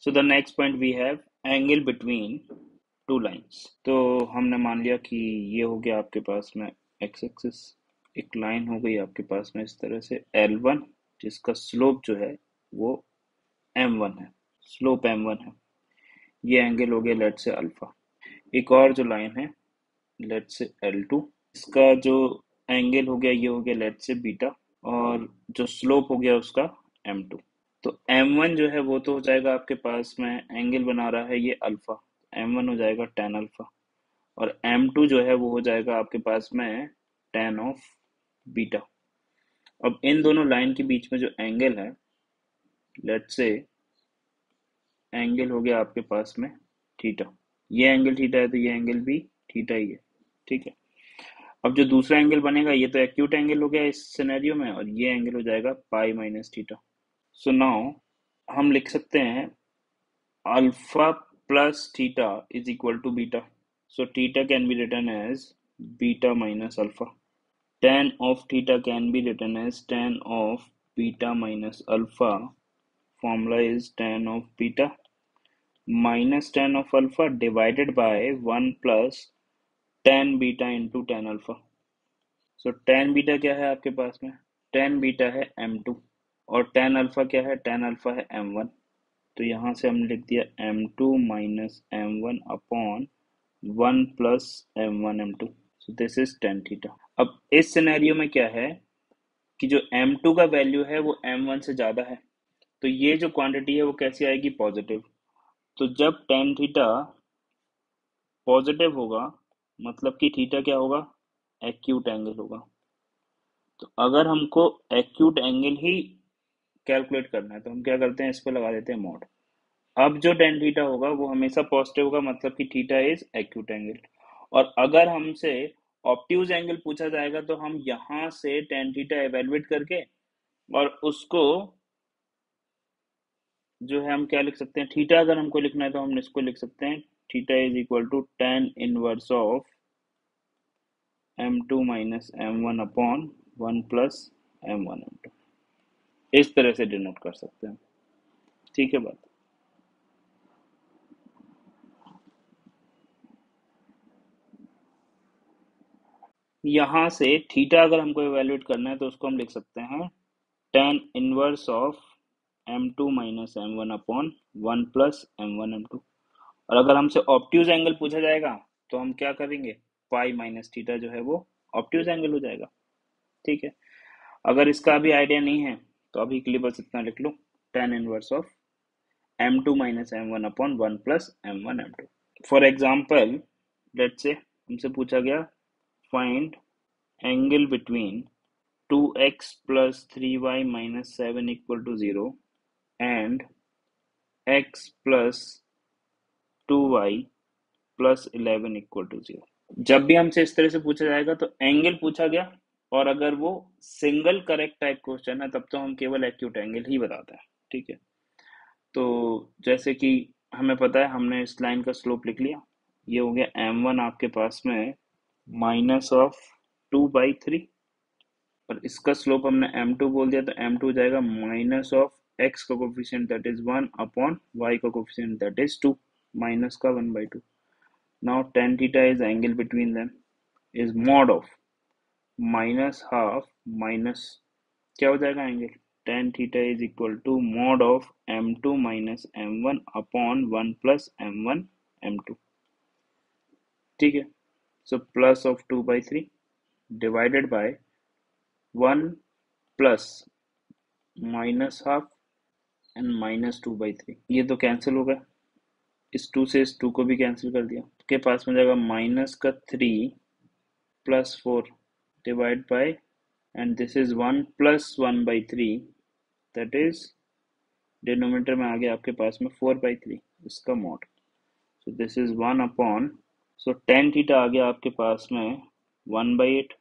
So the next point we have angle between two lines. तो हमने मान लिया कि ये हो गया आपके पास में एक्स एक्सिस, एक लाइन हो गई आपके पास में इस तरह से L1 जिसका स्लोप जो है वो M1 है, स्लोप M1 है। ये एंगल हो गया लेट से अल्फा। एक और जो लाइन है लेट से L2, इसका जो एंगल हो गया ये हो गया लेट से बीटा, और जो स्लोप हो गया उसका M2। तो M1 जो है वो तो हो जाएगा आपके पास में, एंगल बना रहा है ये अल्फा, M1 हो जाएगा tan अल्फा, और M2 जो है वो हो जाएगा आपके पास में tan ऑफ बीटा। अब इन दोनों लाइन के बीच में जो एंगल है, लेट्स से एंगल हो गया आपके पास में थीटा, ये एंगल थीटा है तो ये एंगल भी थीटा ही है, ठीक है। अब जो दूसरा एंगल बनेगा ये तो एक्यूट एंगल हो गया इस सिनेरियो में, और ये एंगल हो जाएगा pi minus theta. So now हम लिख सकते हैं alpha plus theta is equal to beta. So theta can be written as beta minus alpha. Tan of theta can be written as tan of beta minus alpha. Formula is tan of beta minus tan of alpha divided by 1 plus tan beta into tan alpha. So tan beta क्या है आपके पास में? Tan beta है M2, और tan alpha क्या है? Tan alpha है M1। तो यहाँ से हमने लिख दिया M2 minus M1 upon 1 plus M1 M2। So this is tan theta। अब इस सिनेरियो में क्या है कि जो M2 का वैल्यू है वो M1 से ज़्यादा है, तो ये जो क्वांटिटी है वो कैसी आएगी? पॉजिटिव। तो जब tan थीटा पॉजिटिव होगा मतलब कि थीटा क्या होगा? एक्यूट एंगल होगा। तो अगर हमको एक्यूट एंगल ही कैलकुलेट करना है तो हम क्या करते हैं, इस पर लगा देते हैं मॉड। अब जो tan थीटा होगा वो हमेशा पॉजिटिव होगा मतलब कि थीटा इज एक्यूट एंगल। और अगर हमसे ऑब्ट्यूज एंगल पूछा जाएगा तो हम यहाँ से tan थीटा एवेल्युएट करके और उसको जो है हम क्या लिख सकते हैं, थीटा अगर हमको लिखना है तो हम इसको लिख सकते हैं theta is equal to tan inverse of M2 minus M1 upon 1 plus M1 M2, इस तरह से डिनोट कर सकते हैं, ठीक है बात। यहाँ से थीटा अगर हमको इवेल्युएट करना है तो उसको हम लिख सकते हैं tan inverse of M2 minus M1 upon 1 plus M1 M2। और अगर हमसे ऑब्ट्यूज एंगल पूछा जाएगा तो हम क्या करेंगे, पाई माइनस थीटा जो है वो ऑब्ट्यूज एंगल हो जाएगा, ठीक है। अगर इसका अभी आइडिया नहीं है तो अभी के लिए बस इतना लिख लो, tan inverse of M2 minus M1 upon 1 plus M1 M2। For example let's say हमसे पूछा गया find angle between 2x plus 3y minus 7 equal to 0 and x plus 2y plus 11 equal to 0। जब भी हमसे इस तरह से पूछा जाएगा तो एंगल पूछा गया, और अगर वो सिंगल करेक्ट टाइप क्वेश्चन है तब तो हम केवल एक्यूट एंगल ही बताते हैं, ठीक है। तो जैसे कि हमें पता है, हमने इस लाइन का स्लोप लिख लिया, ये हो गया M1 आपके पास में माइनस ऑफ 2/3, और इसका स्लोप हमने M2 बोल दिया तो M2 हो जाएगा माइनस ऑफ x का coefficient that is 1 upon y का कोफिशिएंट दैट इज 2, माइनस का 1/2। Now tan theta is angle between them is mod of minus half minus क्या हो जाएगा angle, tan theta is equal to mod of M2 minus M1 upon 1 plus M1 M2, ठीक है। So plus of 2/3 divided by 1 plus minus half and minus 2/3, ये तो cancel होगा, इस 2 से इस 2 को भी कैंसिल कर दिया, के पास में जाएगा माइनस का 3 plus 4 divide by, and this is 1 plus 1/3 that is denominator में आ गया आपके पास में 4/3 इसका mod. So this is 1 upon, so tan theta आ गया आपके पास में 1/8।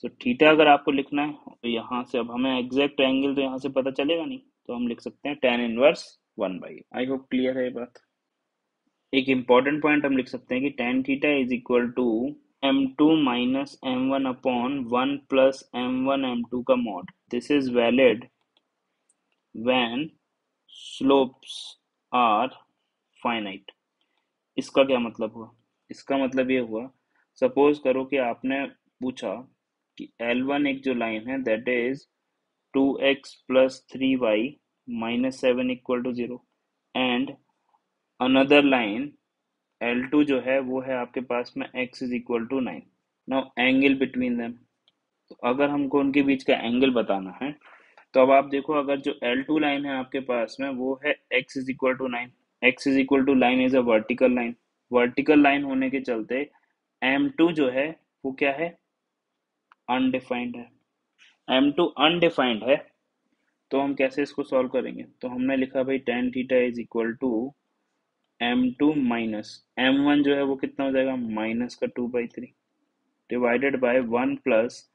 सो थीटा अगर आपको लिखना है तो यहाँ से, अब हमें एग्जैक्ट एंगल तो यहाँ से पता चलेगा नहीं, तो हम लिख सकते हैं tan इनवर्स 1/8। आई होप क्लियर है ये बात। एक इम्पॉर्टेंट पॉइंट हम लिख सकते हैं कि tan theta is equal to M2 minus M1 upon 1 plus M1 M2 का mod. This is valid when slopes are finite. इसका क्या मतलब हुआ? इसका मतलब ये हुआ, सपोज करो कि आपने पूछा कि L1 एक जो लाइन है that is 2x plus 3y minus 7 equal to 0, and another line L2 जो है वो है आपके पास में x is equal to 9। Now angle between them, तो अगर हमको उनके बीच का एंगल बताना है तो अब आप देखो, अगर जो L2 लाइन है आपके पास में वो है x is equal to 9, x is equal to line is a vertical line, vertical line होने के चलते M2 जो है वो क्या है? अनडिफाइंड है। M2 अनडिफाइंड है, तो हम कैसे इसको सॉल्व करेंगे? तो हमने लिखा भाई tan theta is equal to M2 minus M1 जो है वो कितना हो जाएगा? माइनस का 2/3 divided by 1 plus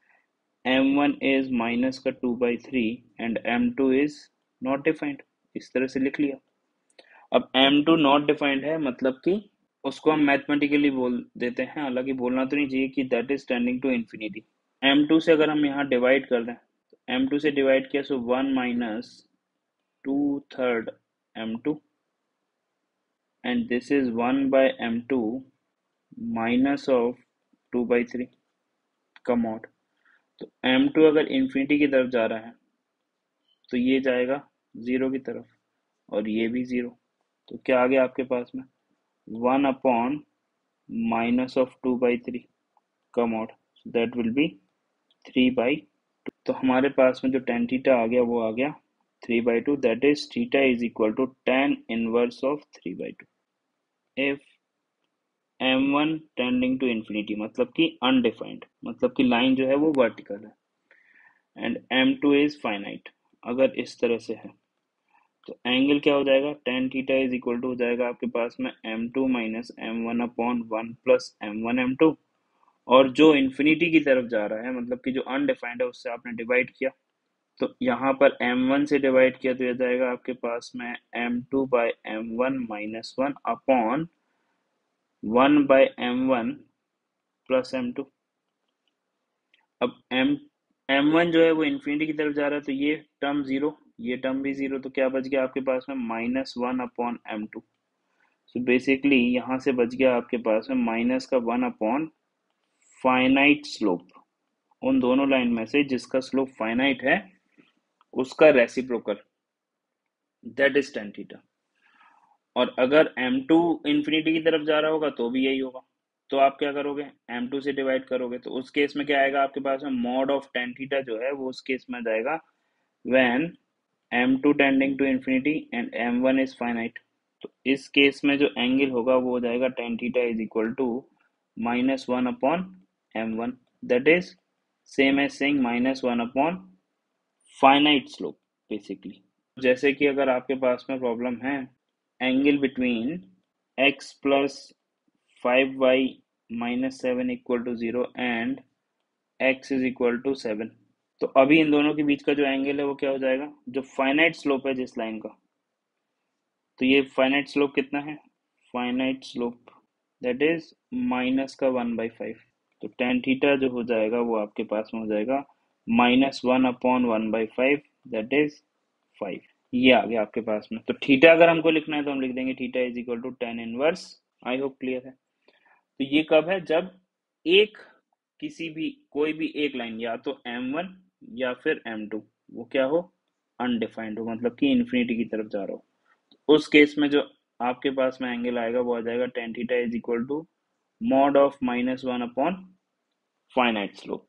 M1 is minus का 2/3 and M2 is not defined. इस तरह से लिख लिया। अब M2 नॉट डिफाइंड है मतलब कि उसको हम मैथमेटिकली बोल देते हैं, हालांकि बोलना तो नहीं चाहिए कि that is tending to infinity. M2 से अगर हम यहाँ डिवाइड कर दें, M2 से डिवाइड किया सो 1 minus 2/3 M2 and this is 1 by M2 minus of 2/3 का मॉड। तो M2 अगर इंफिनिटी की तरफ जा रहा है तो ये जाएगा 0 की तरफ और ये भी 0, तो क्या आ गया आपके पास में? 1 अपॉन माइनस ऑफ 2/3 का मॉड, दैट विल बी 3/2। तो हमारे पास में जो tan थीटा आ गया वो आ गया 3/2, that is theta is equal to tan inverse of 3/2 if M1 tending to infinity, मतलब कि अनडिफाइंड, मतलब कि लाइन जो है वो वर्टिकल है, एंड M2 इज फाइनाइट। अगर इस तरह से है तो एंगल क्या हो जाएगा? tan theta is equal to हो जाएगा आपके पास में M2 minus M1 upon 1 plus M1 M2, और जो इंफिनिटी की तरफ जा रहा है मतलब कि जो अनडिफाइंड है उससे आपने डिवाइड किया, तो यहाँ पर M1 से डिवाइड किया तो यह जाएगा आपके पास में M2 by M1 minus 1 upon 1 by M1 plus M2। अब M1 जो है वो इंफिनिटी की तरफ जा रहा है तो ये टर्म 0, ये टर्म भी 0, तो क्या बच गया आपके पास में? -1 अपॉन M2। सो बेसिकली यहाँ से बच गया आपके पास में माइनस का 1 अपॉन फाइनाइट स्लोप, उन दोनों लाइन में से जिसका स्लोप फाइनाइट है उसका reciprocal, that is tan theta. और अगर M2 इंफिनिटी की तरफ जा रहा होगा तो भी यही होगा, तो आप क्या करोगे? M2 से डिवाइड करोगे, तो उस केस में क्या आएगा आपके पास में? मॉड ऑफ tan थीटा जो है वो उस केस में जाएगा when M2 tending to infinity and M1 is finite. तो इस केस में जो एंगल होगा वो हो जाएगा tan theta is equal to -1 upon M1, that is same as saying -1 upon finite slope basically. जैसे कि अगर आपके पास में प्रॉब्लम है angle between x plus 5y minus 7 equal to 0 and x is equal to 7, तो अभी इन दोनों के बीच का जो एंगल है वो क्या हो जाएगा? जो फाइनाइट स्लोप है जिस लाइन का, तो ये फाइनाइट स्लोप कितना है? Finite slope that is minus का 1/5, तो tan थीटा जो हो जाएगा वो आपके पास में हो जाएगा -1 अपॉन 1/5, दैट इज 5। ये आ गया आपके पास में। तो थीटा अगर हमको लिखना है तो हम लिख देंगे theta is equal to tan inverse. I hope clear है। तो ये कब है? जब एक किसी भी कोई भी एक लाइन या तो M1 या फिर M2 वो क्या हो? अनडिफाइंड हो, मतलब कि इंफिनिटी की तरफ जा रहा हो। उस केस में जो आपके पास में एंगल आएगा वो आ जाएगा tan theta is equal to mod of -1 upon finite slope.